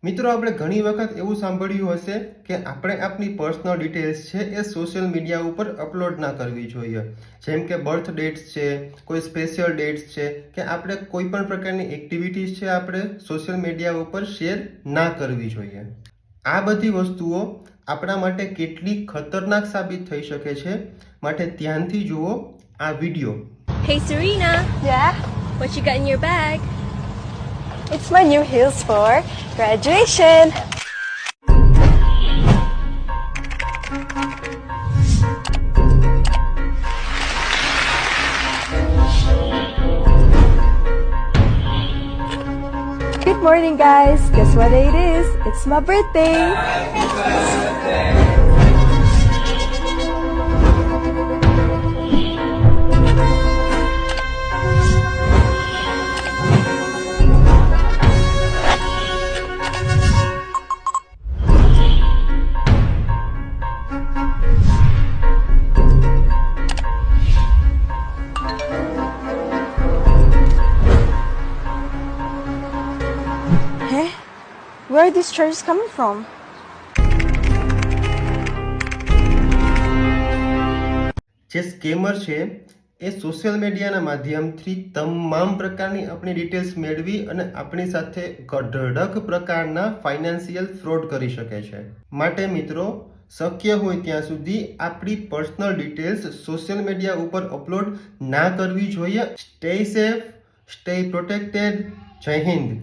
મિત્રો, આપણે ઘણી વખત એવું સાંભળ્યું હશે કે આપણે આપણી પર્સનલ ડિટેલ્સ છે એ સોશિયલ મીડિયા ઉપર અપલોડ ના કરવી જોઈએ. જેમ કે બર્થ ડેટ્સ છે, કોઈ સ્પેશિયલ ડેટ્સ છે, કે આપણે કોઈ પણ પ્રકારની એક્ટિવિટીઝ છે આપણે સોશિયલ મીડિયા ઉપર શેર ના કરવી જોઈએ. આ બધી વસ્તુઓ આપણા માટે કેટલી ખતરનાક સાબિત થઈ શકે છે, માટે ધ્યાનથી જુઓ આ video. Hey Serena, Yeah, what you got in your bag? it's my new heels for graduation. Good morning, guys. Guess what day it is? It's my birthday. Hey, where are these charges coming from? જે scammer છે એ social મીડિયાના માધ્યમથી તમામ પ્રકારની આપણી details મેળવી અને આપણી સાથે અઢળક પ્રકારના ફાઇનાન્શિયલ ફ્રોડ કરી શકે છે. માટે મિત્રો, શક્ય હોય ત્યાં સુધી આપણી પર્સનલ ડિટેલ્સ સોશિયલ મીડિયા ઉપર અપલોડ ના કરવી જોઈએ. Stay safe, stay protected. જય હિન્દ.